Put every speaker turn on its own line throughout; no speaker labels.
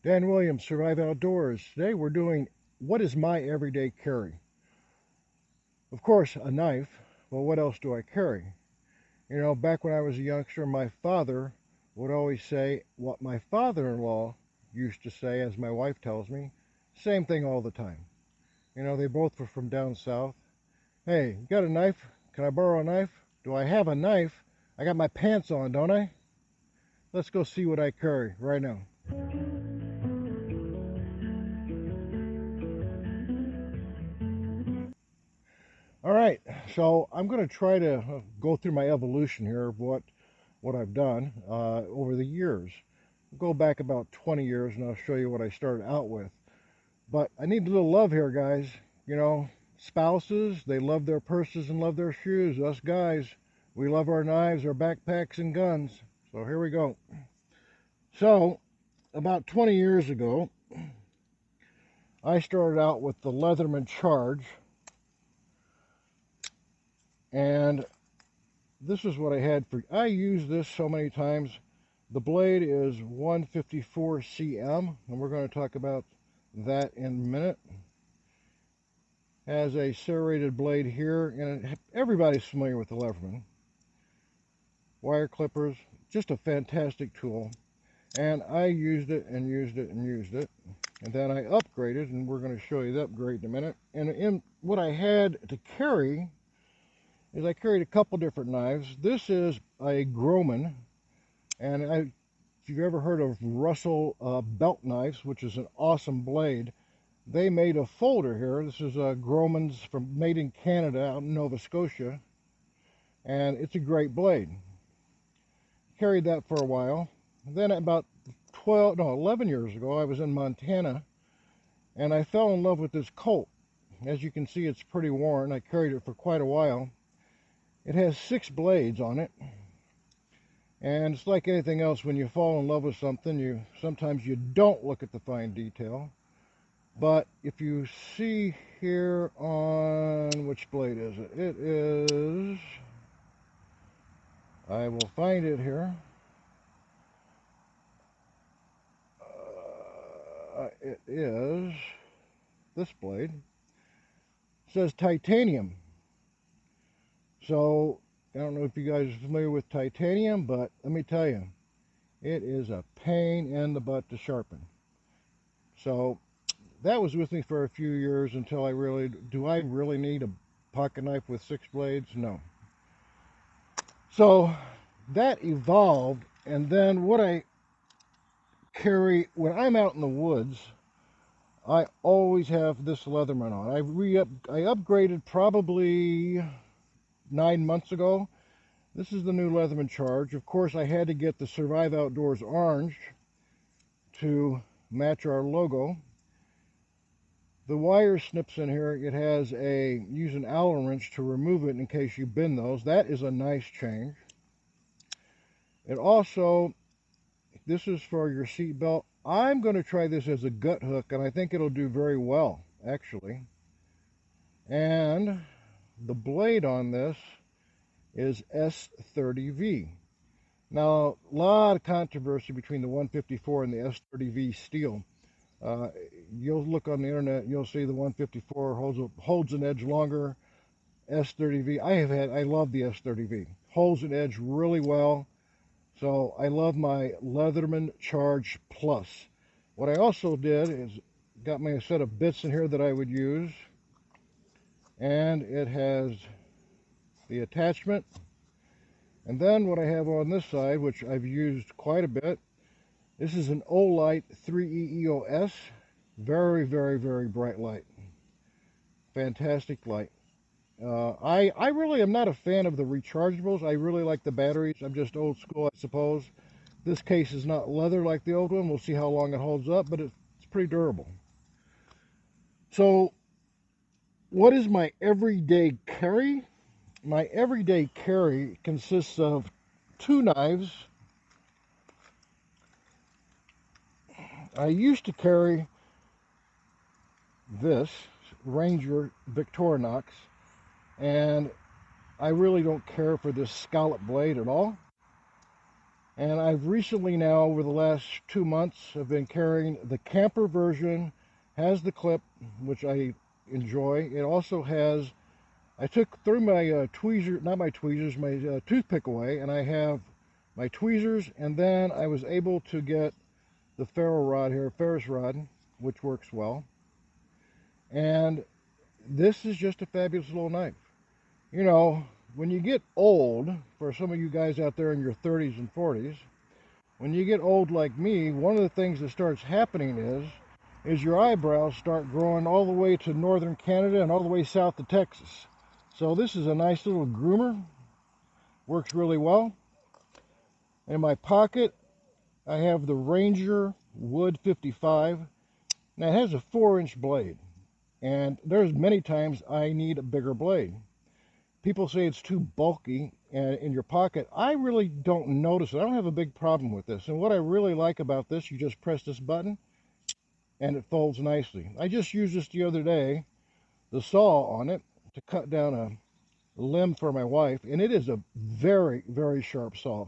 Dan Williams, Survive Outdoors. Today we're doing what is my everyday carry. Of course, a knife. Well, what else do I carry? You know, back when I was a youngster, my father would always say what my father-in-law used to say, as my wife tells me, same thing all the time. You know, they both were from down south. Hey, you got a knife? Can I borrow a knife? Do I have a knife? I got my pants on, don't I? Let's go see what I carry right now. All right, so I'm going to try to go through my evolution here of what I've done over the years. I'll go back about 20 years and I'll show you what I started out with. But I need a little love here, guys. You know, spouses, they love their purses and love their shoes. Us guys, we love our knives, our backpacks, and guns. So here we go. So, about 20 years ago, I started out with the Leatherman Charge. And this is what I had for, I use this so many times. The blade is 154 cm, and we're going to talk about that in a minute. Has a serrated blade here, and everybody's familiar with the Leatherman. Wire clippers, just a fantastic tool. And I used it and used it and used it. And then I upgraded, and we're going to show you the upgrade in a minute. And in what I had to carry is I carried a couple different knives. This is a Groman, and if you've ever heard of Russell belt knives, which is an awesome blade, they made a folder here. This is a Groman's made in Canada, out in Nova Scotia, and it's a great blade. Carried that for a while. And then about 11 years ago, I was in Montana, and I fell in love with this Colt. As you can see, it's pretty worn. I carried it for quite a while. It has 6 blades on it, and it's like anything else. When you fall in love with something, sometimes you don't look at the fine detail. But if you see here on, which blade is it? It is, I will find it here. It is this blade. It says titanium. So, I don't know if you guys are familiar with titanium, but let me tell you, it is a pain in the butt to sharpen. So, that was with me for a few years until do I really need a pocket knife with 6 blades? No. So, that evolved, and then what I carry when I'm out in the woods, I always have this Leatherman on. I upgraded probably 9 months ago. This is the new Leatherman Charge. Of course, I had to get the Survive Outdoors orange to match our logo. The wire snips in here. It has use an Allen wrench to remove it in case you bend those. That is a nice change. It also, this is for your seat belt. I'm going to try this as a gut hook, and I think it'll do very well, actually. And the blade on this is S30V. Now, a lot of controversy between the 154 and the S30V steel. You'll look on the internet, you'll see the 154 holds an edge longer. S30V, I love the S30V. Holds an edge really well. So I love my Leatherman Charge Plus. What I also did is got me a set of bits in here that I would use. And it has the attachment. And then what I have on this side, which I've used quite a bit, this is an Olight 3E EOS. Very, very, very bright light. Fantastic light. I really am not a fan of the rechargeables. I really like the batteries. I'm just old school, I suppose. This case is not leather like the old one. We'll see how long it holds up, but it's pretty durable. So, what is my everyday carry? My everyday carry consists of 2 knives. I used to carry this Ranger Victorinox, and I really don't care for this scallop blade at all. And I've recently now, over the last 2 months, have been carrying the camper version. Has the clip, which I enjoy. It also has, I threw my tweezers, not my tweezers, my toothpick away, and I have my tweezers, and then I was able to get the ferro rod here, Ferris rod, which works well. And this is just a fabulous little knife. You know, when you get old, for some of you guys out there in your 30s and 40s, when you get old like me, one of the things that starts happening is your eyebrows start growing all the way to northern Canada and all the way south to Texas. So this is a nice little groomer. Works really well. In my pocket, I have the Ranger Wood 55. Now it has a 4-inch blade, and there's many times I need a bigger blade. People say it's too bulky in your pocket. I really don't notice it. I don't have a big problem with this. And what I really like about this, you just press this button and it folds nicely. I just used this the other day, the saw on it, to cut down a limb for my wife, and it is a very, very sharp saw.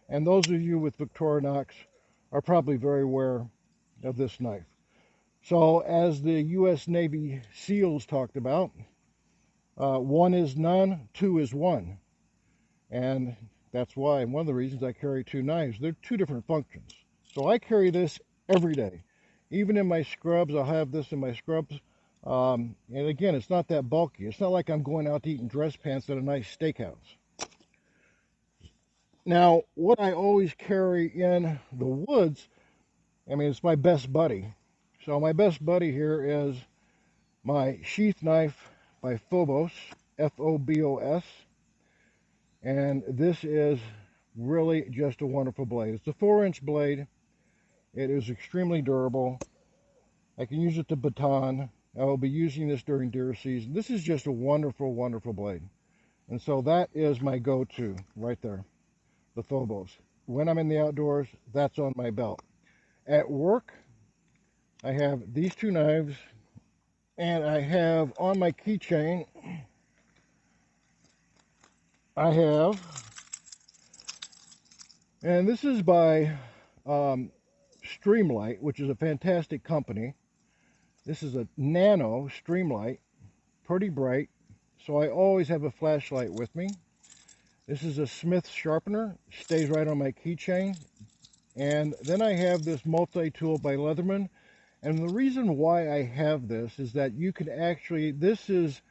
And those of you with Victorinox are probably very aware of this knife. So as the U.S. Navy SEALs talked about, 1 is none, 2 is 1. And that's why, one of the reasons I carry 2 knives. They're 2 different functions. So I carry this every day. Even in my scrubs, I'll have this in my scrubs. And again, it's not that bulky. It's not like I'm going out to eat in dress pants at a nice steakhouse. Now, what I always carry in the woods, I mean, it's my best buddy. So my best buddy here is my sheath knife by FOBOS, F-O-B-O-S. And this is really just a wonderful blade. It's a 4-inch blade. It is extremely durable. I can use it to baton. I will be using this during deer season. This is just a wonderful, wonderful blade. And so that is my go-to right there, the FOBOS. When I'm in the outdoors, that's on my belt. At work, I have these 2 knives, and I have on my keychain, I have, and this is by Streamlight, which is a fantastic company. This is a nano Streamlight, pretty bright, so I always have a flashlight with me. This is a Smith sharpener, stays right on my keychain. And then I have this multi-tool by Leatherman. And the reason why I have this is that you can actually, this is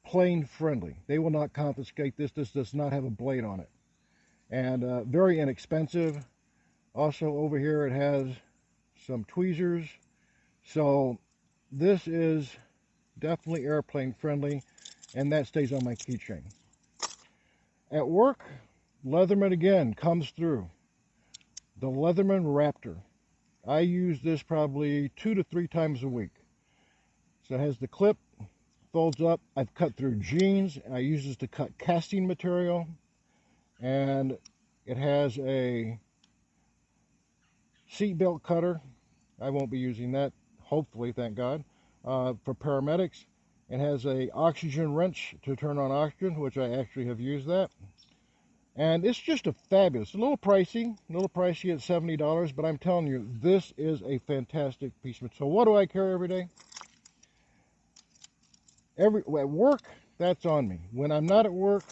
plane friendly. They will not confiscate this. This does not have a blade on it. And very inexpensive. Also over here it has some tweezers. So this is definitely airplane friendly, and that stays on my keychain. At work, Leatherman again comes through. The Leatherman Raptor. I use this probably 2 to 3 times a week. So it has the clip, folds up. I've cut through jeans. I use this to cut casting material. And it has a seat belt cutter. I won't be using that, hopefully, thank God. For paramedics, it has a oxygen wrench to turn on oxygen, which I actually have used that. And it's just a fabulous, a little pricey at $70, but I'm telling you, this is a fantastic piece of it. So what do I carry every day? At work, that's on me. When I'm not at work,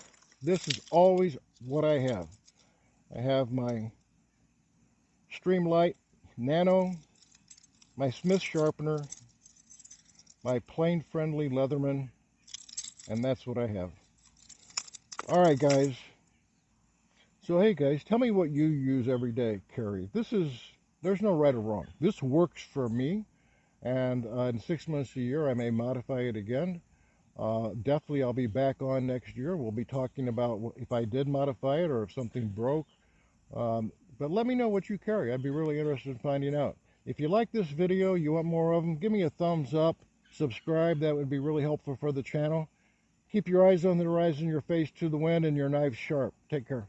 this is always what I have. I have my Streamlight Nano, my Smith sharpener, my plane friendly Leatherman, and that's what I have. All right, guys. So hey guys, tell me what you use every day, carry. There's no right or wrong. This works for me, and in 6 months a year I may modify it again. Definitely I'll be back on next year. We'll be talking about if I did modify it or if something broke. But let me know what you carry. I'd be really interested in finding out. If you like this video, you want more of them, give me a thumbs up, subscribe. That would be really helpful for the channel. Keep your eyes on the horizon, your face to the wind, and your knives sharp. Take care.